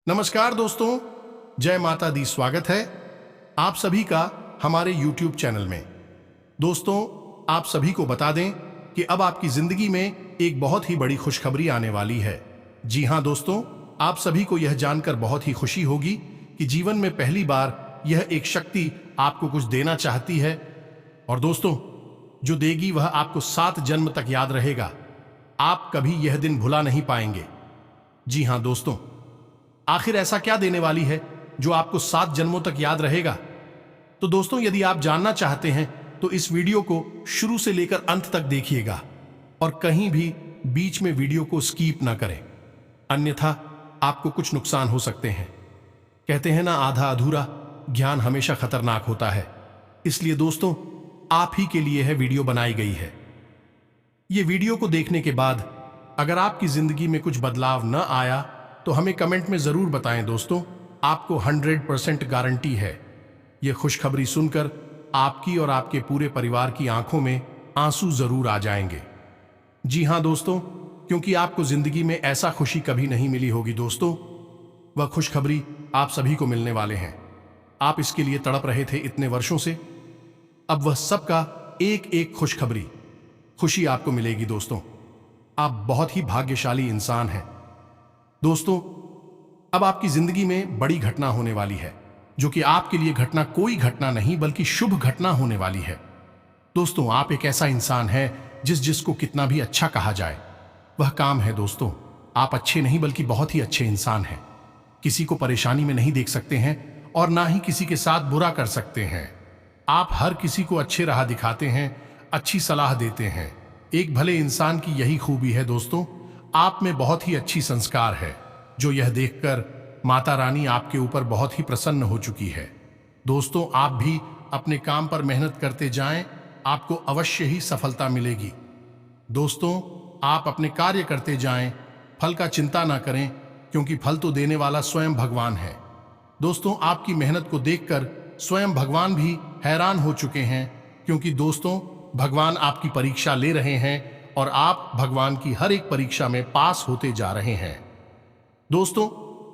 नमस्कार दोस्तों, जय माता दी। स्वागत है आप सभी का हमारे YouTube चैनल में। दोस्तों, आप सभी को बता दें कि अब आपकी जिंदगी में एक बहुत ही बड़ी खुशखबरी आने वाली है। जी हां दोस्तों, आप सभी को यह जानकर बहुत ही खुशी होगी कि जीवन में पहली बार यह एक शक्ति आपको कुछ देना चाहती है, और दोस्तों, जो देगी वह आपको 7 जन्म तक याद रहेगा। आप कभी यह दिन भुला नहीं पाएंगे। जी हां दोस्तों, आखिर ऐसा क्या देने वाली है जो आपको 7 जन्मों तक याद रहेगा? तो दोस्तों, यदि आप जानना चाहते हैं तो इस वीडियो को शुरू से लेकर अंत तक देखिएगा और कहीं भी बीच में वीडियो को स्किप ना करें, अन्यथा आपको कुछ नुकसान हो सकते हैं। कहते हैं ना, आधा अधूरा ज्ञान हमेशा खतरनाक होता है। इसलिए दोस्तों, आप ही के लिए यह वीडियो बनाई गई है। ये वीडियो को देखने के बाद अगर आपकी जिंदगी में कुछ बदलाव न आया तो हमें कमेंट में जरूर बताएं। दोस्तों, आपको 100% गारंटी है यह खुशखबरी सुनकर आपकी और आपके पूरे परिवार की आंखों में आंसू जरूर आ जाएंगे। जी हां दोस्तों, क्योंकि आपको जिंदगी में ऐसा खुशी कभी नहीं मिली होगी। दोस्तों, वह खुशखबरी आप सभी को मिलने वाले हैं। आप इसके लिए तड़प रहे थे इतने वर्षों से, अब वह सबका एक एक खुशी आपको मिलेगी। दोस्तों, आप बहुत ही भाग्यशाली इंसान हैं। दोस्तों, अब आपकी जिंदगी में बड़ी घटना होने वाली है, जो कि आपके लिए घटना कोई घटना नहीं बल्कि शुभ घटना होने वाली है। दोस्तों, आप एक ऐसा इंसान है जिसको कितना भी अच्छा कहा जाए वह काम है। दोस्तों, आप अच्छे नहीं बल्कि बहुत ही अच्छे इंसान हैं। किसी को परेशानी में नहीं देख सकते हैं और ना ही किसी के साथ बुरा कर सकते हैं। आप हर किसी को अच्छे राह दिखाते हैं, अच्छी सलाह देते हैं। एक भले इंसान की यही खूबी है। दोस्तों, आप में बहुत ही अच्छी संस्कार है, जो यह देखकर माता रानी आपके ऊपर बहुत ही प्रसन्न हो चुकी है। दोस्तों, आप भी अपने काम पर मेहनत करते जाएं, आपको अवश्य ही सफलता मिलेगी। दोस्तों, आप अपने कार्य करते जाएं, फल का चिंता ना करें, क्योंकि फल तो देने वाला स्वयं भगवान है। दोस्तों, आपकी मेहनत को देखकर स्वयं भगवान भी हैरान हो चुके हैं, क्योंकि दोस्तों, भगवान आपकी परीक्षा ले रहे हैं और आप भगवान की हर एक परीक्षा में पास होते जा रहे हैं। दोस्तों,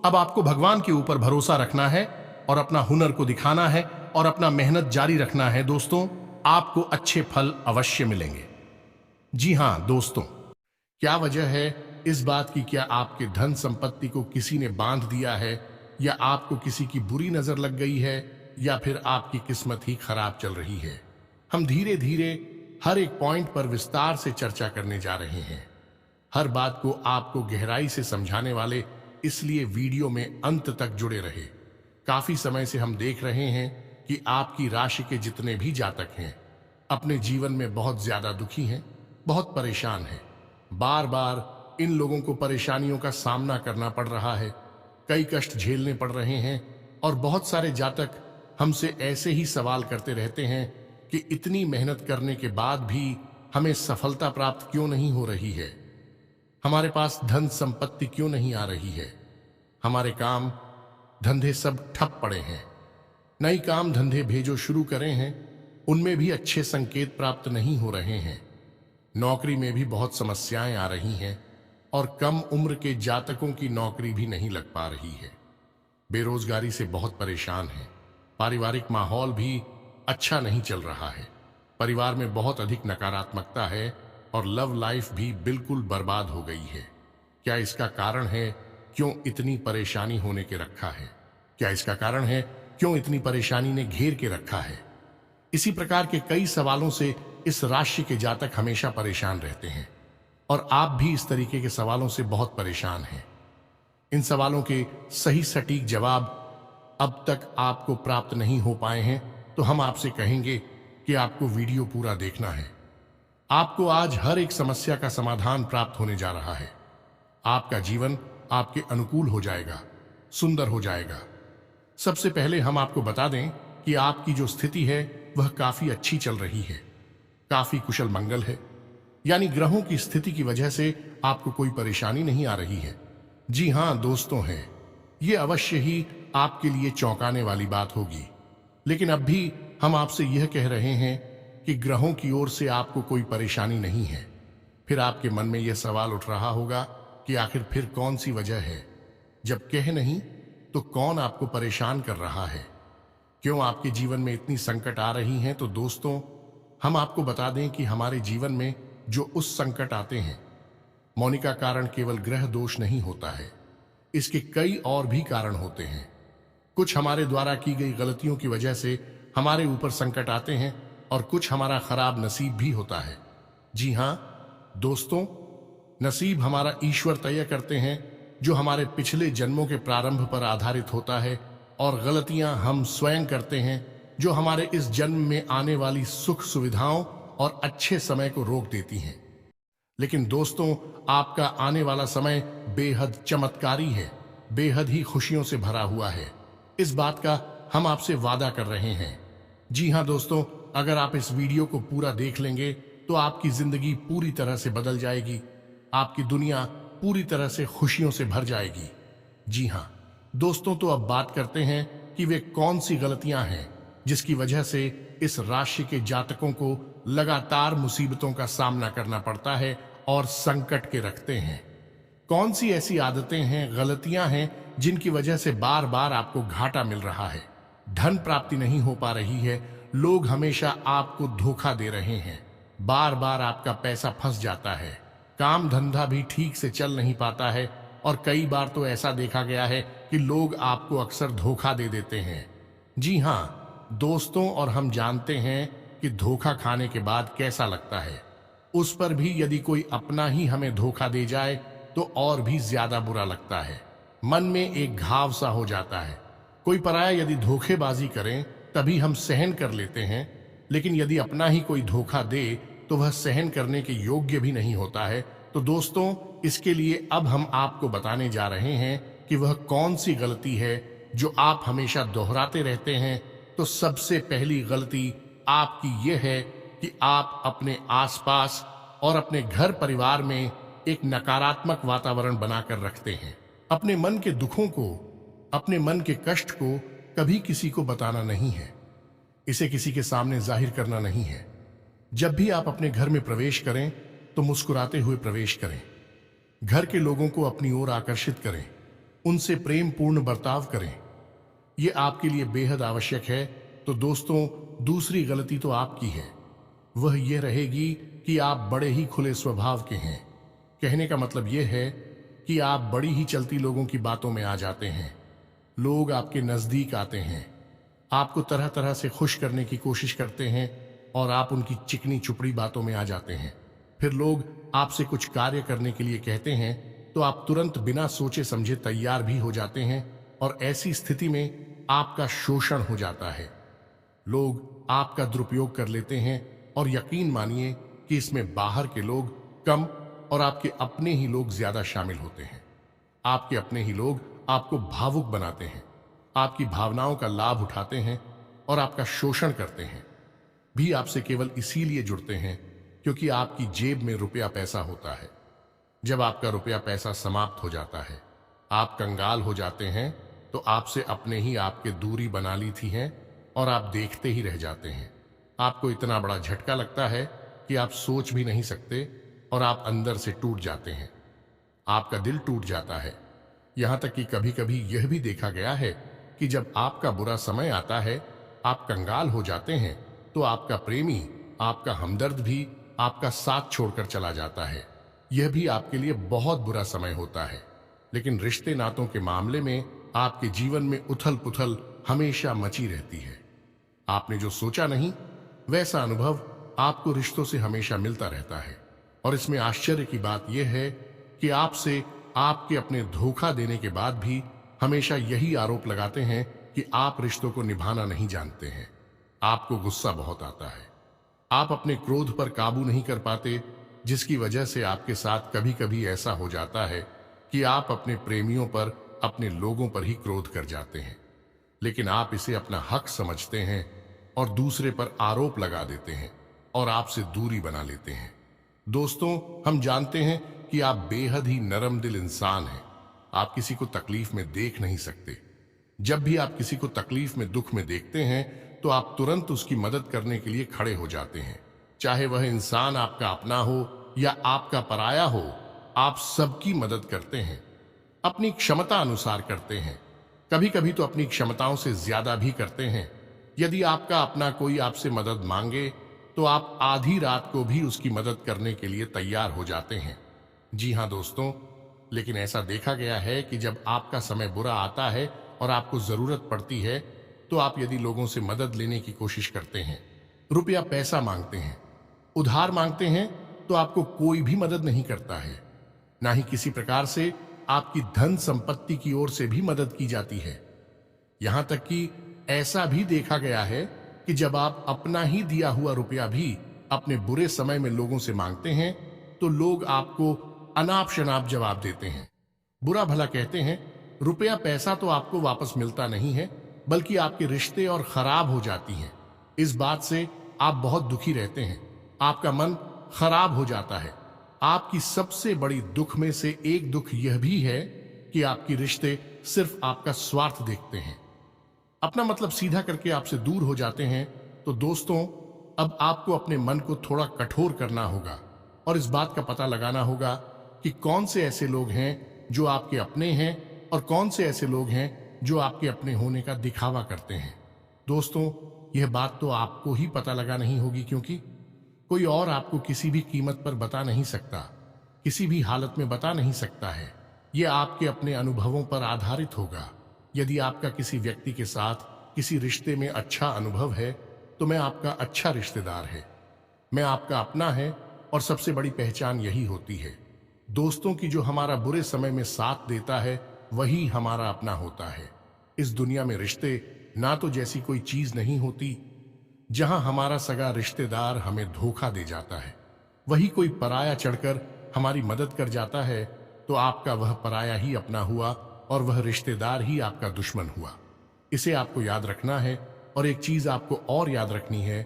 अब आपको भगवान के ऊपर भरोसा रखना है और अपना हुनर को दिखाना है और अपना मेहनत जारी रखना है। दोस्तों, आपको अच्छे फल अवश्य मिलेंगे। जी हां दोस्तों, क्या वजह है इस बात की? क्या आपके धन संपत्ति को किसी ने बांध दिया है, या आपको किसी की बुरी नजर लग गई है, या फिर आपकी किस्मत ही खराब चल रही है? हम धीरे धीरे हर एक पॉइंट पर विस्तार से चर्चा करने जा रहे हैं। हर बात को आपको गहराई से समझाने वाले, इसलिए वीडियो में अंत तक जुड़े रहे। काफी समय से हम देख रहे हैं कि आपकी राशि के जितने भी जातक हैं अपने जीवन में बहुत ज्यादा दुखी हैं, बहुत परेशान हैं। बार बार इन लोगों को परेशानियों का सामना करना पड़ रहा है, कई कष्ट झेलने पड़ रहे हैं, और बहुत सारे जातक हमसे ऐसे ही सवाल करते रहते हैं कि इतनी मेहनत करने के बाद भी हमें सफलता प्राप्त क्यों नहीं हो रही है, हमारे पास धन संपत्ति क्यों नहीं आ रही है, हमारे काम धंधे सब ठप पड़े हैं, नई काम धंधे भेजो शुरू करें हैं, उनमें भी अच्छे संकेत प्राप्त नहीं हो रहे हैं, नौकरी में भी बहुत समस्याएं आ रही हैं, और कम उम्र के जातकों की नौकरी भी नहीं लग पा रही है, बेरोजगारी से बहुत परेशान है, पारिवारिक माहौल भी अच्छा नहीं चल रहा है, परिवार में बहुत अधिक नकारात्मकता है, और लव लाइफ भी बिल्कुल बर्बाद हो गई है। क्या इसका कारण है क्यों इतनी परेशानी होने के रखा है? क्या इसका कारण है क्यों इतनी परेशानी ने घेर के रखा है? इसी प्रकार के कई सवालों से इस राशि के जातक हमेशा परेशान रहते हैं, और आप भी इस तरीके के सवालों से बहुत परेशान हैं। इन सवालों के सही सटीक जवाब अब तक आपको प्राप्त नहीं हो पाए हैं, तो हम आपसे कहेंगे कि आपको वीडियो पूरा देखना है। आपको आज हर एक समस्या का समाधान प्राप्त होने जा रहा है। आपका जीवन आपके अनुकूल हो जाएगा, सुंदर हो जाएगा। सबसे पहले हम आपको बता दें कि आपकी जो स्थिति है वह काफी अच्छी चल रही है, काफी कुशल मंगल है, यानी ग्रहों की स्थिति की वजह से आपको कोई परेशानी नहीं आ रही है। जी हां दोस्तों, है ये अवश्य ही आपके लिए चौंकाने वाली बात होगी, लेकिन अब भी हम आपसे यह कह रहे हैं कि ग्रहों की ओर से आपको कोई परेशानी नहीं है। फिर आपके मन में यह सवाल उठ रहा होगा कि आखिर फिर कौन सी वजह है, जब कह नहीं तो कौन आपको परेशान कर रहा है, क्यों आपके जीवन में इतनी संकट आ रही हैं? तो दोस्तों, हम आपको बता दें कि हमारे जीवन में जो उस संकट आते हैं, मौनी का कारण केवल ग्रह दोष नहीं होता है। इसके कई और भी कारण होते हैं। कुछ हमारे द्वारा की गई गलतियों की वजह से हमारे ऊपर संकट आते हैं और कुछ हमारा खराब नसीब भी होता है। जी हां दोस्तों, नसीब हमारा ईश्वर तय करते हैं, जो हमारे पिछले जन्मों के प्रारंभ पर आधारित होता है, और गलतियां हम स्वयं करते हैं, जो हमारे इस जन्म में आने वाली सुख सुविधाओं और अच्छे समय को रोक देती हैं। लेकिन दोस्तों, आपका आने वाला समय बेहद चमत्कारी है, बेहद ही खुशियों से भरा हुआ है। इस बात का हम आपसे वादा कर रहे हैं। जी हां दोस्तों, अगर आप इस वीडियो को पूरा देख लेंगे तो आपकी जिंदगी पूरी तरह से बदल जाएगी, आपकी दुनिया पूरी तरह से खुशियों से भर जाएगी। जी हां दोस्तों, तो अब बात करते हैं कि वे कौन सी गलतियां हैं जिसकी वजह से इस राशि के जातकों को लगातार मुसीबतों का सामना करना पड़ता है और संकट के रखते हैं। कौन सी ऐसी आदतें हैं, गलतियां हैं जिनकी वजह से बार बार आपको घाटा मिल रहा है, धन प्राप्ति नहीं हो पा रही है, लोग हमेशा आपको धोखा दे रहे हैं, बार बार आपका पैसा फंस जाता है, काम धंधा भी ठीक से चल नहीं पाता है, और कई बार तो ऐसा देखा गया है कि लोग आपको अक्सर धोखा दे देते हैं। जी हां दोस्तों, और हम जानते हैं कि धोखा खाने के बाद कैसा लगता है। उस पर भी यदि कोई अपना ही हमें धोखा दे जाए तो और भी ज्यादा बुरा लगता है, मन में एक घाव सा हो जाता है। कोई पराया यदि धोखेबाजी करें तभी हम सहन कर लेते हैं, लेकिन यदि अपना ही कोई धोखा दे तो वह सहन करने के योग्य भी नहीं होता है। तो दोस्तों, इसके लिए अब हम आपको बताने जा रहे हैं कि वह कौन सी गलती है जो आप हमेशा दोहराते रहते हैं। तो सबसे पहली गलती आपकी यह है कि आप अपने आसपास और अपने घर परिवार में एक नकारात्मक वातावरण बनाकर रखते हैं। अपने मन के दुखों को, अपने मन के कष्ट को कभी किसी को बताना नहीं है, इसे किसी के सामने जाहिर करना नहीं है। जब भी आप अपने घर में प्रवेश करें तो मुस्कुराते हुए प्रवेश करें, घर के लोगों को अपनी ओर आकर्षित करें, उनसे प्रेम पूर्ण बर्ताव करें। यह आपके लिए बेहद आवश्यक है। तो दोस्तों, दूसरी गलती तो आपकी है, वह यह रहेगी कि आप बड़े ही खुले स्वभाव के हैं। कहने का मतलब यह है कि आप बड़ी ही चलती लोगों की बातों में आ जाते हैं। लोग आपके नजदीक आते हैं, आपको तरह तरह से खुश करने की कोशिश करते हैं, और आप उनकी चिकनी चुपड़ी बातों में आ जाते हैं। फिर लोग आपसे कुछ कार्य करने के लिए कहते हैं तो आप तुरंत बिना सोचे समझे तैयार भी हो जाते हैं, और ऐसी स्थिति में आपका शोषण हो जाता है। लोग आपका दुरुपयोग कर लेते हैं, और यकीन मानिए कि इसमें बाहर के लोग कम और आपके अपने ही लोग ज्यादा शामिल होते हैं। आपके अपने ही लोग आपको भावुक बनाते हैं, आपकी भावनाओं का लाभ उठाते हैं और आपका शोषण करते हैं। भी आपसे केवल इसीलिए जुड़ते हैं क्योंकि आपकी जेब में रुपया पैसा होता है। जब आपका रुपया पैसा समाप्त हो जाता है, आप कंगाल हो जाते हैं, तो आपसे अपने ही आपके दूरी बना ली थी हैं, और आप देखते ही रह जाते हैं। आपको इतना बड़ा झटका लगता है कि आप सोच भी नहीं सकते, और आप अंदर से टूट जाते हैं। आपका दिल टूट जाता है। यहां तक कि कभी कभी यह भी देखा गया है कि जब आपका बुरा समय आता है, आप कंगाल हो जाते हैं, तो आपका प्रेमी, आपका हमदर्द भी आपका साथ छोड़कर चला जाता है। यह भी आपके लिए बहुत बुरा समय होता है। लेकिन रिश्ते नातों के मामले में आपके जीवन में उथल पुथल हमेशा मची रहती है। आपने जो सोचा नहीं, वैसा अनुभव आपको रिश्तों से हमेशा मिलता रहता है। और इसमें आश्चर्य की बात यह है कि आपसे आपके अपने धोखा देने के बाद भी हमेशा यही आरोप लगाते हैं कि आप रिश्तों को निभाना नहीं जानते हैं। आपको गुस्सा बहुत आता है, आप अपने क्रोध पर काबू नहीं कर पाते, जिसकी वजह से आपके साथ कभी कभी ऐसा हो जाता है कि आप अपने प्रेमियों पर, अपने लोगों पर ही क्रोध कर जाते हैं। लेकिन आप इसे अपना हक समझते हैं और दूसरे पर आरोप लगा देते हैं और आपसे दूरी बना लेते हैं। दोस्तों, हम जानते हैं कि आप बेहद ही नरम दिल इंसान हैं। आप किसी को तकलीफ में देख नहीं सकते। जब भी आप किसी को तकलीफ में, दुख में देखते हैं तो आप तुरंत उसकी मदद करने के लिए खड़े हो जाते हैं। चाहे वह इंसान आपका अपना हो या आपका पराया हो, आप सबकी मदद करते हैं, अपनी क्षमता अनुसार करते हैं। कभी कभी तो अपनी क्षमताओं से ज्यादा भी करते हैं। यदि आपका अपना कोई आपसे मदद मांगे तो आप आधी रात को भी उसकी मदद करने के लिए तैयार हो जाते हैं। जी हाँ दोस्तों, लेकिन ऐसा देखा गया है कि जब आपका समय बुरा आता है और आपको जरूरत पड़ती है तो आप यदि लोगों से मदद लेने की कोशिश करते हैं, रुपया पैसा मांगते हैं, उधार मांगते हैं, तो आपको कोई भी मदद नहीं करता है। ना ही किसी प्रकार से आपकी धन संपत्ति की ओर से भी मदद की जाती है। यहां तक कि ऐसा भी देखा गया है कि जब आप अपना ही दिया हुआ रुपया भी अपने बुरे समय में लोगों से मांगते हैं तो लोग आपको अनाप शनाप जवाब देते हैं, बुरा भला कहते हैं। रुपया पैसा तो आपको वापस मिलता नहीं है, बल्कि आपके रिश्ते और खराब हो जाती हैं। इस बात से आप बहुत दुखी रहते हैं, आपका मन खराब हो जाता है। आपकी सबसे बड़ी दुख में से एक दुख यह भी है कि आपके रिश्ते सिर्फ आपका स्वार्थ देखते हैं, अपना मतलब सीधा करके आपसे दूर हो जाते हैं। तो दोस्तों, अब आपको अपने मन को थोड़ा कठोर करना होगा और इस बात का पता लगाना होगा कि कौन से ऐसे लोग हैं जो आपके अपने हैं और कौन से ऐसे लोग हैं जो आपके अपने होने का दिखावा करते हैं। दोस्तों, यह बात तो आपको ही पता लगा नहीं होगी, क्योंकि कोई और आपको किसी भी कीमत पर बता नहीं सकता, किसी भी हालत में बता नहीं सकता है। यह आपके अपने अनुभवों पर आधारित होगा। यदि आपका किसी व्यक्ति के साथ किसी रिश्ते में अच्छा अनुभव है तो मैं आपका अच्छा रिश्तेदार है, मैं आपका अपना है, और सबसे बड़ी पहचान यही होती है दोस्तों की, जो हमारा बुरे समय में साथ देता है वही हमारा अपना होता है। इस दुनिया में रिश्ते ना तो जैसी कोई चीज नहीं होती। जहां हमारा सगा रिश्तेदार हमें धोखा दे जाता है, वही कोई पराया चढ़कर हमारी मदद कर जाता है, तो आपका वह पराया ही अपना हुआ और वह रिश्तेदार ही आपका दुश्मन हुआ। इसे आपको याद रखना है। और एक चीज आपको और याद रखनी है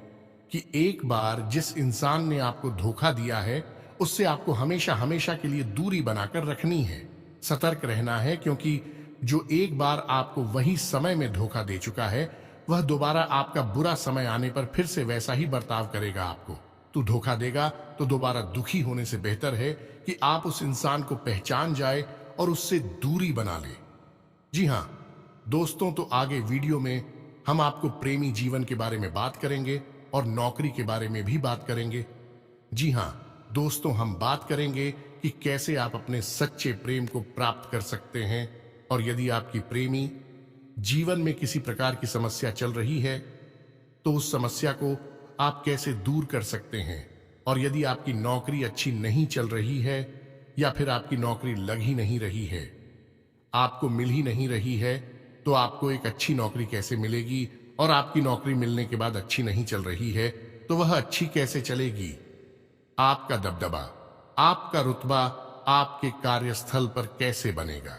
कि एक बार जिस इंसान ने आपको धोखा दिया है उससे आपको हमेशा हमेशा के लिए दूरी बनाकर रखनी है, सतर्क रहना है, क्योंकि जो एक बार आपको वही समय में धोखा दे चुका है वह दोबारा आपका बुरा समय आने पर फिर से वैसा ही बर्ताव करेगा। आपको तो धोखा देगा, तो दोबारा दुखी होने से बेहतर है कि आप उस इंसान को पहचान जाए और उससे दूरी बना ले। जी हां दोस्तों, तो आगे वीडियो में हम आपको प्रेमी जीवन के बारे में बात करेंगे और नौकरी के बारे में भी बात करेंगे। जी हां दोस्तों, हम बात करेंगे कि कैसे आप अपने सच्चे प्रेम को प्राप्त कर सकते हैं, और यदि आपकी प्रेमी जीवन में किसी प्रकार की समस्या चल रही है तो उस समस्या को आप कैसे दूर कर सकते हैं। और यदि आपकी नौकरी अच्छी नहीं चल रही है या फिर आपकी नौकरी लग ही नहीं रही है, आपको मिल ही नहीं रही है, तो आपको एक अच्छी नौकरी कैसे मिलेगी, और आपकी नौकरी मिलने के बाद अच्छी नहीं चल रही है तो वह अच्छी कैसे चलेगी। आपका दबदबा, आपका रुतबा आपके कार्यस्थल पर कैसे बनेगा,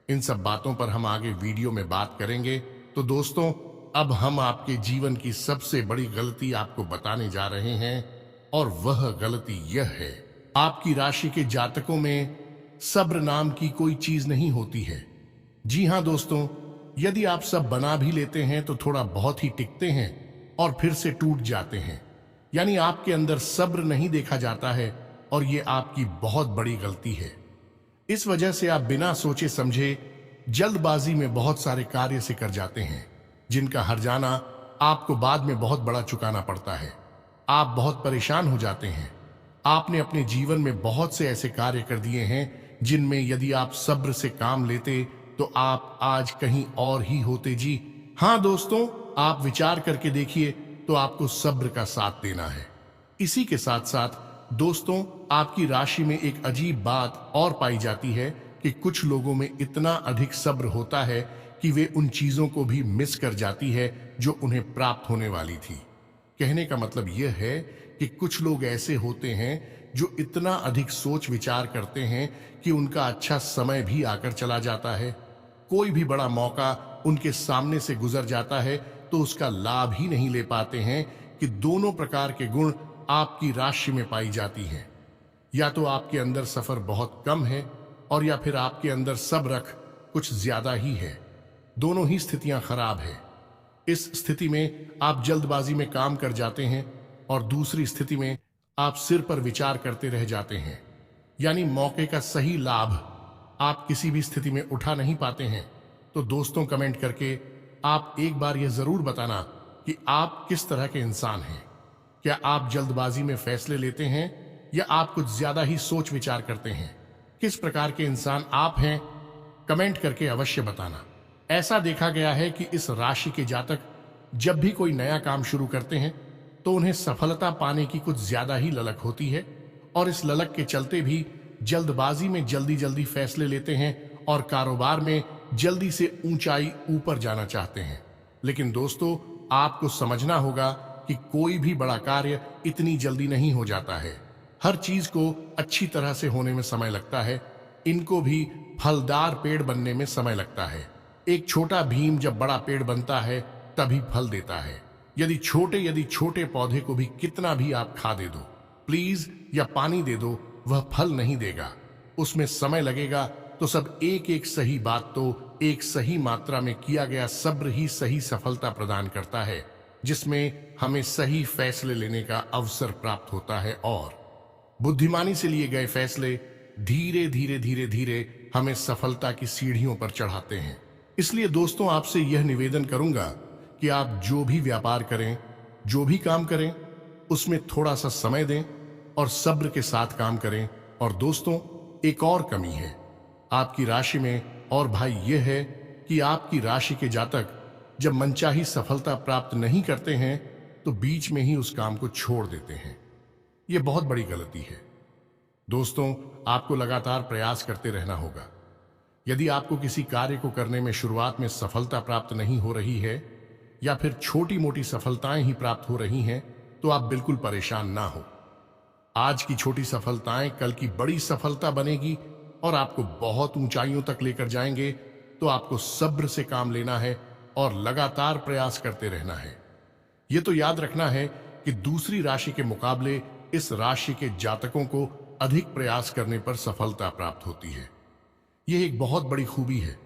इन सब बातों पर हम आगे वीडियो में बात करेंगे। तो दोस्तों, अब हम आपके जीवन की सबसे बड़ी गलती आपको बताने जा रहे हैं, और वह गलती यह है, आपकी राशि के जातकों में सब्र नाम की कोई चीज नहीं होती है। जी हां दोस्तों, यदि आप सब बना भी लेते हैं तो थोड़ा बहुत ही टिकते हैं और फिर से टूट जाते हैं। यानी आपके अंदर सब्र नहीं देखा जाता है, और ये आपकी बहुत बड़ी गलती है। इस वजह से आप बिना सोचे समझे जल्दबाजी में बहुत सारे कार्य से कर जाते हैं, जिनका हर्जाना आपको बाद में बहुत बड़ा चुकाना पड़ता है। आप बहुत परेशान हो जाते हैं। आपने अपने जीवन में बहुत से ऐसे कार्य कर दिए हैं जिनमें यदि आप सब्र से काम लेते तो आप आज कहीं और ही होते। जी हां दोस्तों, आप विचार करके देखिए, तो आपको सब्र का साथ देना है। इसी के साथ साथ दोस्तों, आपकी राशि में एक अजीब बात और पाई जाती है कि कुछ लोगों में इतना अधिक सब्र होता है कि वे उन चीजों को भी मिस कर जाती है जो उन्हें प्राप्त होने वाली थी। कहने का मतलब यह है कि कुछ लोग ऐसे होते हैं जो इतना अधिक सोच विचार करते हैं कि उनका अच्छा समय भी आकर चला जाता है। कोई भी बड़ा मौका उनके सामने से गुजर जाता है तो उसका लाभ ही नहीं ले पाते हैं कि दोनों प्रकार के गुण आपकी राशि में पाई जाती हैं। या तो आपके अंदर सफर बहुत कम है, और या फिर आपके अंदर सब्र कुछ ज्यादा ही है। दोनों ही स्थितियां खराब है। इस स्थिति में आप जल्दबाजी में काम कर जाते हैं, और दूसरी स्थिति में आप सिर पर विचार करते रह जाते हैं। यानी मौके का सही लाभ आप किसी भी स्थिति में उठा नहीं पाते हैं। तो दोस्तों कमेंट करके आप एक बार यह जरूर बताना कि आप किस तरह के इंसान हैं। क्या आप जल्दबाजी में फैसले लेते हैं या आप कुछ ज्यादा ही सोच विचार करते हैं? किस प्रकार के इंसान आप हैं, कमेंट करके अवश्य बताना। ऐसा देखा गया है कि इस राशि के जातक जब भी कोई नया काम शुरू करते हैं तो उन्हें सफलता पाने की कुछ ज्यादा ही ललक होती है और इस ललक के चलते भी जल्दबाजी में जल्दी जल्दी फैसले लेते हैं और कारोबार में जल्दी से ऊंचाई ऊपर जाना चाहते हैं। लेकिन दोस्तों, आपको समझना होगा कि कोई भी बड़ा कार्य इतनी जल्दी नहीं हो जाता है। हर चीज को अच्छी तरह से होने में समय लगता है। इनको भी फलदार पेड़ बनने में समय लगता है। एक छोटा भीम जब बड़ा पेड़ बनता है तभी फल देता है। यदि छोटे पौधे को भी कितना भी आप खा दे दो, प्लीज, या पानी दे दो, वह फल नहीं देगा। उसमें समय लगेगा। तो सब एक एक सही बात तो एक सही मात्रा में किया गया सब्र ही सही सफलता प्रदान करता है, जिसमें हमें सही फैसले लेने का अवसर प्राप्त होता है और बुद्धिमानी से लिए गए फैसले धीरे धीरे धीरे धीरे हमें सफलता की सीढ़ियों पर चढ़ाते हैं। इसलिए दोस्तों, आपसे यह निवेदन करूंगा कि आप जो भी व्यापार करें, जो भी काम करें, उसमें थोड़ा सा समय दें और सब्र के साथ काम करें। और दोस्तों, एक और कमी है आपकी राशि में, और भाई यह है कि आपकी राशि के जातक जब मनचाही सफलता प्राप्त नहीं करते हैं तो बीच में ही उस काम को छोड़ देते हैं। यह बहुत बड़ी गलती है। दोस्तों, आपको लगातार प्रयास करते रहना होगा। यदि आपको किसी कार्य को करने में शुरुआत में सफलता प्राप्त नहीं हो रही है या फिर छोटी मोटी सफलताएं ही प्राप्त हो रही हैं, तो आप बिल्कुल परेशान ना हो। आज की छोटी सफलताएं कल की बड़ी सफलता बनेगी और आपको बहुत ऊंचाइयों तक लेकर जाएंगे। तो आपको सब्र से काम लेना है और लगातार प्रयास करते रहना है। यह तो याद रखना है कि दूसरी राशि के मुकाबले इस राशि के जातकों को अधिक प्रयास करने पर सफलता प्राप्त होती है। यह एक बहुत बड़ी खूबी है,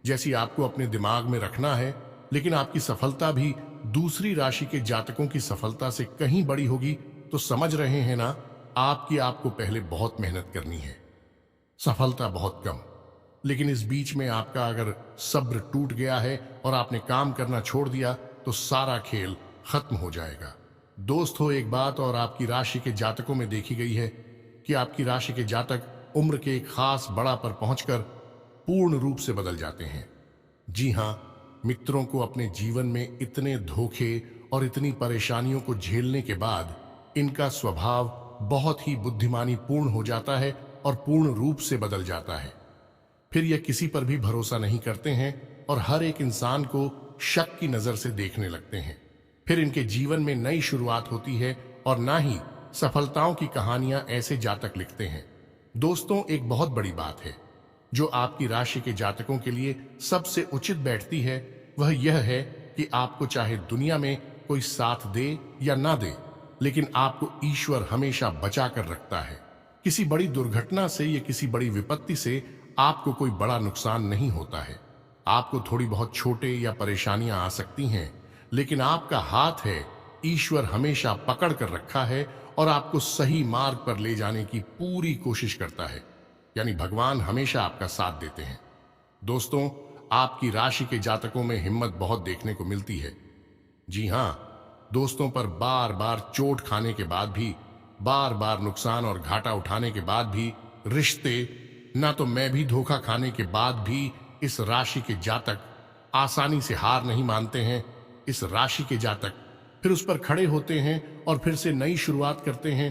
जैसी आपको अपने दिमाग में रखना है। लेकिन आपकी सफलता भी दूसरी राशि के जातकों की सफलता से कहीं बड़ी होगी। तो समझ रहे हैं ना, आपको पहले बहुत मेहनत करनी है, सफलता बहुत कम। लेकिन इस बीच में आपका अगर सब्र टूट गया है और आपने काम करना छोड़ दिया तो सारा खेल खत्म हो जाएगा। दोस्तों, एक बात और आपकी राशि के जातकों में देखी गई है कि आपकी राशि के जातक उम्र के एक खास बड़ा पर पहुंचकर पूर्ण रूप से बदल जाते हैं। जी हां, मित्रों को अपने जीवन में इतने धोखे और इतनी परेशानियों को झेलने के बाद इनका स्वभाव बहुत ही बुद्धिमानी पूर्ण हो जाता है और पूर्ण रूप से बदल जाता है। फिर यह किसी पर भी भरोसा नहीं करते हैं और हर एक इंसान को शक की नजर से देखने लगते हैं। फिर इनके जीवन में नई शुरुआत होती है और ना ही सफलताओं की कहानियां ऐसे जातक लिखते हैं। दोस्तों, एक बहुत बड़ी बात है जो आपकी राशि के जातकों के लिए सबसे उचित बैठती है, वह यह है कि आपको चाहे दुनिया में कोई साथ दे या ना दे, लेकिन आपको ईश्वर हमेशा बचा कर रखता है। किसी बड़ी दुर्घटना से या किसी बड़ी विपत्ति से आपको कोई बड़ा नुकसान नहीं होता है। आपको थोड़ी बहुत छोटे या परेशानियां आ सकती हैं, लेकिन आपका हाथ है, ईश्वर हमेशा पकड़ कर रखा है और आपको सही मार्ग पर ले जाने की पूरी कोशिश करता है। यानी भगवान हमेशा आपका साथ देते हैं। दोस्तों, आपकी राशि के जातकों में हिम्मत बहुत देखने को मिलती है। जी हां, दोस्तों पर बार बार चोट खाने के बाद भी, बार बार नुकसान और घाटा उठाने के बाद भी, रिश्ते ना तो मैं भी धोखा खाने के बाद भी इस राशि के जातक आसानी से हार नहीं मानते हैं। इस राशि के जातक फिर उस पर खड़े होते हैं और फिर से नई शुरुआत करते हैं।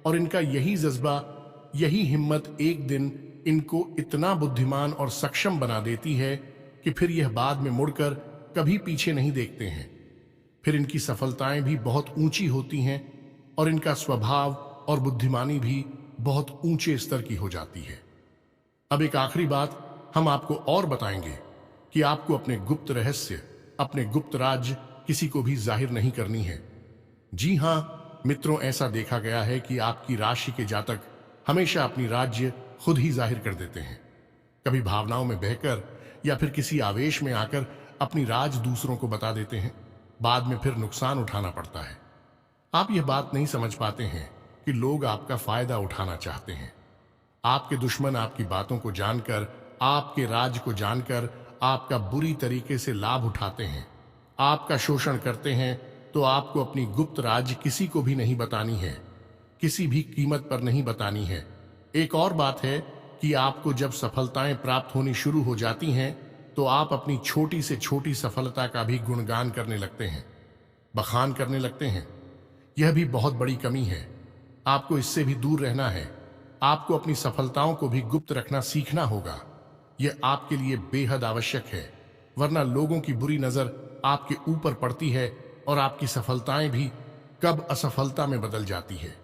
और इनका यही जज्बा, यही हिम्मत एक दिन इनको इतना बुद्धिमान और सक्षम बना देती है कि फिर यह बाद में मुड़कर कभी पीछे नहीं देखते हैं। फिर इनकी सफलताएं भी बहुत ऊंची होती हैं और इनका स्वभाव और बुद्धिमानी भी बहुत ऊंचे स्तर की हो जाती है। अब एक आखिरी बात हम आपको और बताएंगे कि आपको अपने गुप्त रहस्य, अपने गुप्त राज किसी को भी जाहिर नहीं करनी है। जी हां मित्रों, ऐसा देखा गया है कि आपकी राशि के जातक हमेशा अपनी राज्य खुद ही जाहिर कर देते हैं। कभी भावनाओं में बहकर या फिर किसी आवेश में आकर अपनी राज दूसरों को बता देते हैं। बाद में फिर नुकसान उठाना पड़ता है। आप यह बात नहीं समझ पाते हैं कि लोग आपका फायदा उठाना चाहते हैं। आपके दुश्मन आपकी बातों को जानकर, आपके राज को जानकर आपका बुरी तरीके से लाभ उठाते हैं, आपका शोषण करते हैं, तो आपको अपनी गुप्त राज किसी को भी नहीं बतानी है, किसी भी कीमत पर नहीं बतानी है। एक और बात है कि आपको जब सफलताएं प्राप्त होनी शुरू हो जाती हैं तो आप अपनी छोटी से छोटी सफलता का भी गुणगान करने लगते हैं, बखान करने लगते हैं। यह भी बहुत बड़ी कमी है, आपको इससे भी दूर रहना है। आपको अपनी सफलताओं को भी गुप्त रखना सीखना होगा। यह आपके लिए बेहद आवश्यक है, वरना लोगों की बुरी नजर आपके ऊपर पड़ती है और आपकी सफलताएं भी कब असफलता में बदल जाती है।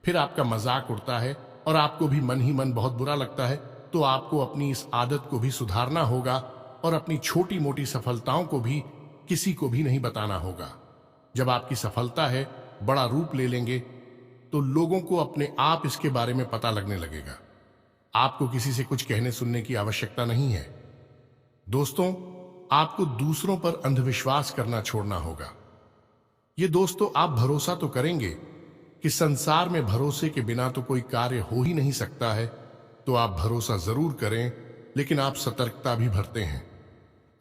फिर आपका मजाक उड़ता है और आपको भी मन ही मन बहुत बुरा लगता है। तो आपको अपनी इस आदत को भी सुधारना होगा और अपनी छोटी मोटी सफलताओं को भी किसी को भी नहीं बताना होगा। जब आपकी सफलता है बड़ा रूप ले लेंगे तो लोगों को अपने आप इसके बारे में पता लगने लगेगा। आपको किसी से कुछ कहने सुनने की आवश्यकता नहीं है। दोस्तों, आपको दूसरों पर अंधविश्वास करना छोड़ना होगा। ये दोस्तों, आप भरोसा तो करेंगे कि संसार में भरोसे के बिना तो कोई कार्य हो ही नहीं सकता है, तो आप भरोसा जरूर करें, लेकिन आप सतर्कता भी बरतें हैं।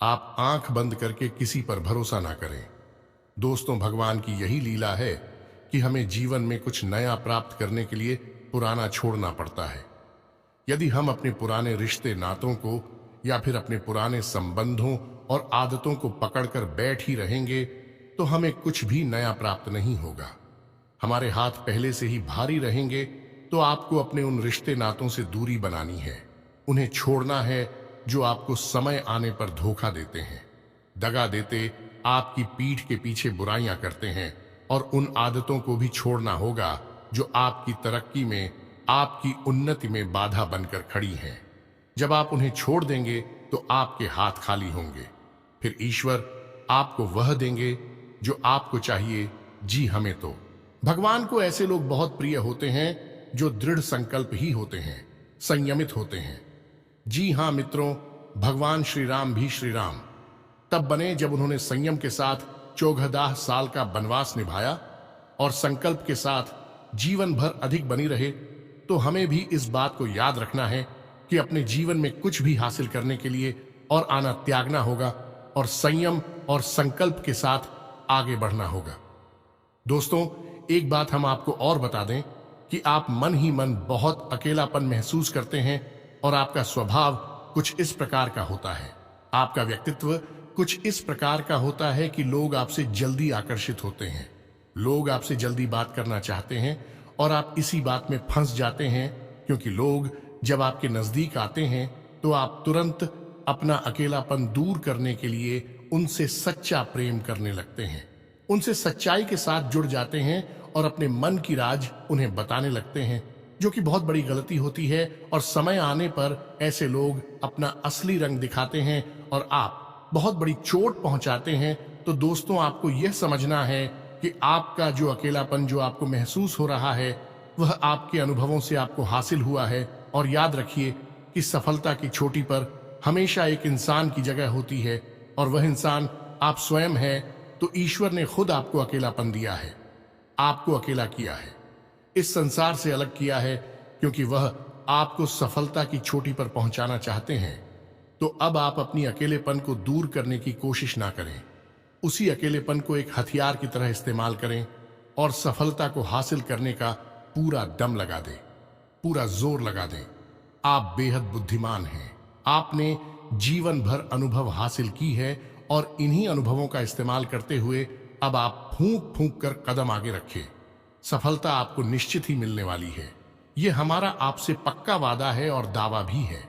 आप आंख बंद करके किसी पर भरोसा ना करें। दोस्तों, भगवान की यही लीला है कि हमें जीवन में कुछ नया प्राप्त करने के लिए पुराना छोड़ना पड़ता है। यदि हम अपने पुराने रिश्ते नातों को या फिर अपने पुराने संबंधों और आदतों को पकड़कर बैठ ही रहेंगे तो हमें कुछ भी नया प्राप्त नहीं होगा। हमारे हाथ पहले से ही भारी रहेंगे तो आपको अपने उन रिश्ते नातों से दूरी बनानी है। उन्हें छोड़ना है जो आपको समय आने पर धोखा देते हैं, दगा देते, आपकी पीठ के पीछे बुराइयां करते हैं। और उन आदतों को भी छोड़ना होगा जो आपकी तरक्की में, आपकी उन्नति में बाधा बनकर खड़ी हैं। जब आप उन्हें छोड़ देंगे तो आपके हाथ खाली होंगे। फिर ईश्वर आपको वह देंगे जो आपको चाहिए। जी, हमें तो भगवान को ऐसे लोग बहुत प्रिय होते हैं जो दृढ़ संकल्प ही होते हैं, संयमित होते हैं। जी हां मित्रों, भगवान श्री राम भी श्री राम तब बने जब उन्होंने संयम के साथ 14 साल का वनवास निभाया और संकल्प के साथ जीवन भर अधिक बनी रहे। तो हमें भी इस बात को याद रखना है कि अपने जीवन में कुछ भी हासिल करने के लिए और आना त्यागना होगा और संयम और संकल्प के साथ आगे बढ़ना होगा। दोस्तों, एक बात हम आपको और बता दें कि आप मन ही मन बहुत अकेलापन महसूस करते हैं और आपका स्वभाव कुछ इस प्रकार का होता है, आपका व्यक्तित्व कुछ इस प्रकार का होता है कि लोग आपसे जल्दी आकर्षित होते हैं, लोग आपसे जल्दी बात करना चाहते हैं और आप इसी बात में फंस जाते हैं, क्योंकि लोग जब आपके नजदीक आते हैं तो आप तुरंत अपना अकेलापन दूर करने के लिए उनसे सच्चा प्रेम करने लगते हैं, उनसे सच्चाई के साथ जुड़ जाते हैं और अपने मन की राज उन्हें बताने लगते हैं, जो कि बहुत बड़ी गलती होती है। और समय आने पर ऐसे लोग अपना असली रंग दिखाते हैं और आप बहुत बड़ी चोट पहुंचाते हैं। तो दोस्तों, आपको यह समझना है कि आपका जो अकेलापन जो आपको महसूस हो रहा है वह आपके अनुभवों से आपको हासिल हुआ है। और याद रखिए कि सफलता की चोटी पर हमेशा एक इंसान की जगह होती है और वह इंसान आप स्वयं है। तो ईश्वर ने खुद आपको अकेलापन दिया है, आपको अकेला किया है, इस संसार से अलग किया है, क्योंकि वह आपको सफलता की चोटी पर पहुंचाना चाहते हैं। तो अब आप अपनी अकेलेपन को दूर करने की कोशिश ना करें, उसी अकेलेपन को एक हथियार की तरह इस्तेमाल करें और सफलता को हासिल करने का पूरा दम लगा दें, पूरा जोर लगा दें। आप बेहद बुद्धिमान हैं, आपने जीवन भर अनुभव हासिल की है और इन्हीं अनुभवों का इस्तेमाल करते हुए अब आप फूंक फूंक कर कदम आगे रखें। सफलता आपको निश्चित ही मिलने वाली है, यह हमारा आपसे पक्का वादा है और दावा भी है।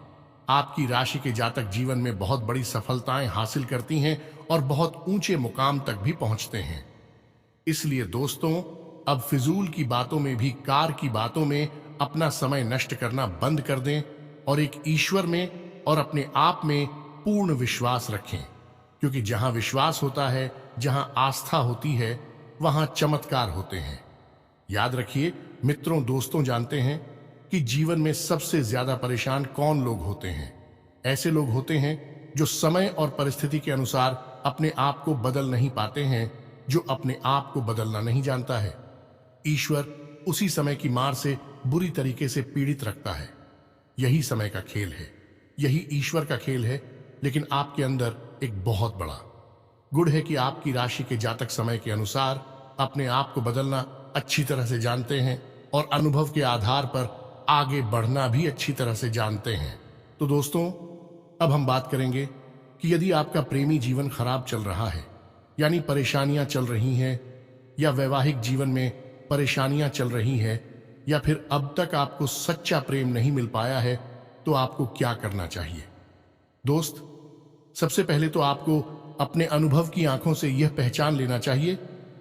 आपकी राशि के जातक जीवन में बहुत बड़ी सफलताएं हासिल करती हैं और बहुत ऊंचे मुकाम तक भी पहुंचते हैं। इसलिए दोस्तों, अब फिजूल की बातों में भी, कार की बातों में अपना समय नष्ट करना बंद कर दें और एक ईश्वर में और अपने आप में पूर्ण विश्वास रखें, क्योंकि जहां विश्वास होता है, जहां आस्था होती है, वहां चमत्कार होते हैं। याद रखिए मित्रों, दोस्तों, जानते हैं कि जीवन में सबसे ज्यादा परेशान कौन लोग होते हैं? ऐसे लोग होते हैं जो समय और परिस्थिति के अनुसार अपने आप को बदल नहीं पाते हैं, जो अपने आप को बदलना नहीं जानता है। ईश्वर उसी समय की मार से बुरी तरीके से पीड़ित रखता है। यही समय का खेल है, यही ईश्वर का खेल है। लेकिन आपके अंदर एक बहुत बड़ा गुण है कि आपकी राशि के जातक समय के अनुसार अपने आप को बदलना अच्छी तरह से जानते हैं और अनुभव के आधार पर आगे बढ़ना भी अच्छी तरह से जानते हैं। तो दोस्तों, अब हम बात करेंगे कि यदि आपका प्रेमी जीवन खराब चल रहा है, यानी परेशानियां चल रही हैं, या वैवाहिक जीवन में परेशानियां चल रही हैं, या फिर अब तक आपको सच्चा प्रेम नहीं मिल पाया है, तो आपको क्या करना चाहिए। दोस्त, सबसे पहले तो आपको अपने अनुभव की आंखों से यह पहचान लेना चाहिए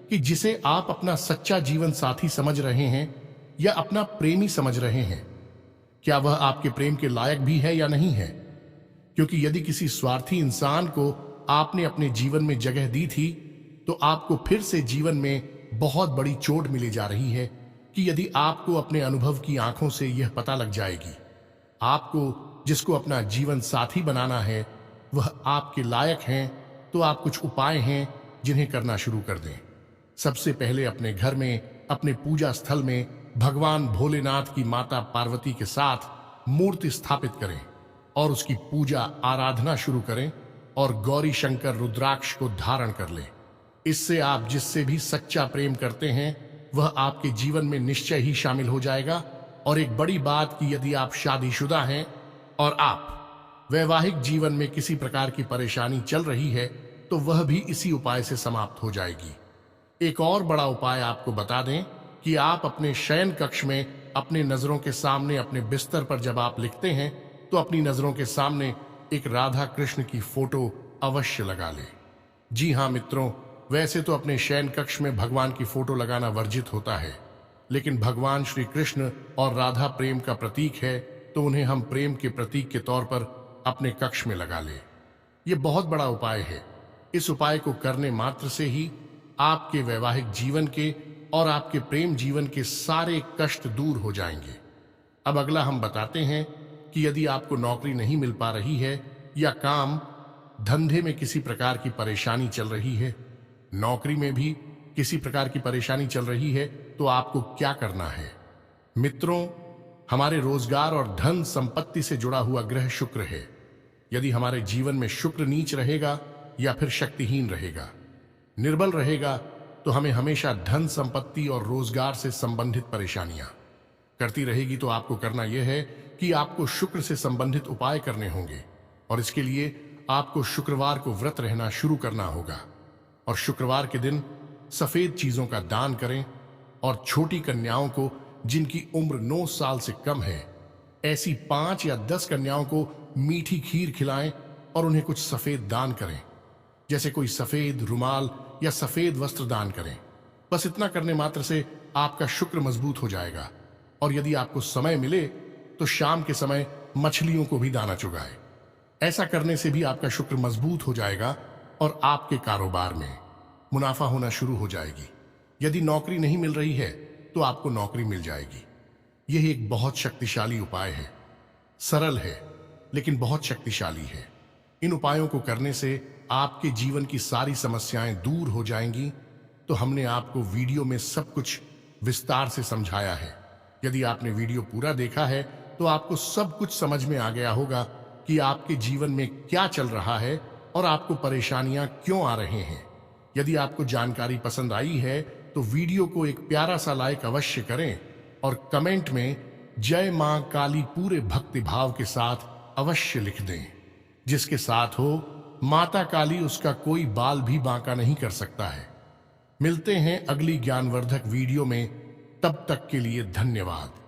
कि जिसे आप अपना सच्चा जीवन साथी समझ रहे हैं या अपना प्रेमी समझ रहे हैं, क्या वह आपके प्रेम के लायक भी है या नहीं है। क्योंकि यदि किसी स्वार्थी इंसान को आपने अपने जीवन में जगह दी थी, तो आपको फिर से जीवन में बहुत बड़ी चोट मिली जा रही है कि यदि आपको अपने अनुभव की आंखों से यह पता लग जाएगी आपको जिसको अपना जीवन साथी बनाना है वह आपके लायक हैं, तो आप कुछ उपाय हैं जिन्हें करना शुरू कर दें। सबसे पहले अपने घर में, अपने पूजा स्थल में भगवान भोलेनाथ की माता पार्वती के साथ मूर्ति स्थापित करें और उसकी पूजा आराधना शुरू करें और गौरी शंकर रुद्राक्ष को धारण कर लें। इससे आप जिससे भी सच्चा प्रेम करते हैं वह आपके जीवन में निश्चय ही शामिल हो जाएगा। और एक बड़ी बात कि यदि आप शादीशुदा हैं और आप वैवाहिक जीवन में किसी प्रकार की परेशानी चल रही है, तो वह भी इसी उपाय से समाप्त हो जाएगी। एक और बड़ा उपाय आपको बता दें कि आप अपने शयन कक्ष में अपने नजरों के सामने, अपने बिस्तर पर जब आप लिखते हैं, तो अपनी नजरों के सामने एक राधा कृष्ण की फोटो अवश्य लगा लें। जी हाँ मित्रों, वैसे तो अपने शयन कक्ष में भगवान की फोटो लगाना वर्जित होता है, लेकिन भगवान श्री कृष्ण और राधा प्रेम का प्रतीक है, तो उन्हें हम प्रेम के प्रतीक के तौर पर अपने कक्ष में लगा लें। यह बहुत बड़ा उपाय है। इस उपाय को करने मात्र से ही आपके वैवाहिक जीवन के और आपके प्रेम जीवन के सारे कष्ट दूर हो जाएंगे। अब अगला हम बताते हैं कि यदि आपको नौकरी नहीं मिल पा रही है या काम धंधे में किसी प्रकार की परेशानी चल रही है, नौकरी में भी किसी प्रकार की परेशानी चल रही है, तो आपको क्या करना है। मित्रों, हमारे रोजगार और धन संपत्ति से जुड़ा हुआ ग्रह शुक्र है। यदि हमारे जीवन में शुक्र नीच रहेगा या फिर शक्तिहीन रहेगा, निर्बल रहेगा, तो हमें हमेशा धन संपत्ति और रोजगार से संबंधित परेशानियां करती रहेगी। तो आपको करना यह है कि आपको शुक्र से संबंधित उपाय करने होंगे, और इसके लिए आपको शुक्रवार को व्रत रहना शुरू करना होगा। और शुक्रवार के दिन सफेद चीजों का दान करें और छोटी कन्याओं को जिनकी उम्र 9 साल से कम है, ऐसी 5 या 10 कन्याओं को मीठी खीर खिलाएं और उन्हें कुछ सफेद दान करें, जैसे कोई सफेद रुमाल या सफेद वस्त्र दान करें। बस इतना करने मात्र से आपका शुक्र मजबूत हो जाएगा। और यदि आपको समय मिले तो शाम के समय मछलियों को भी दाना चुगाएं। ऐसा करने से भी आपका शुक्र मजबूत हो जाएगा और आपके कारोबार में मुनाफा होना शुरू हो जाएगी। यदि नौकरी नहीं मिल रही है तो आपको नौकरी मिल जाएगी। यह एक बहुत शक्तिशाली उपाय है, सरल है लेकिन बहुत शक्तिशाली है। इन उपायों को करने से आपके जीवन की सारी समस्याएं दूर हो जाएंगी। तो हमने आपको वीडियो में सब कुछ विस्तार से समझाया है। यदि आपने वीडियो पूरा देखा है तो आपको सब कुछ समझ में आ गया होगा कि आपके जीवन में क्या चल रहा है और आपको परेशानियां क्यों आ रहे हैं। यदि आपको जानकारी पसंद आई है तो वीडियो को एक प्यारा सा लाइक अवश्य करें और कमेंट में जय मां काली पूरे भक्ति भाव के साथ अवश्य लिख दें। जिसके साथ हो माता काली, उसका कोई बाल भी बांका नहीं कर सकता है। मिलते हैं अगली ज्ञानवर्धक वीडियो में, तब तक के लिए धन्यवाद।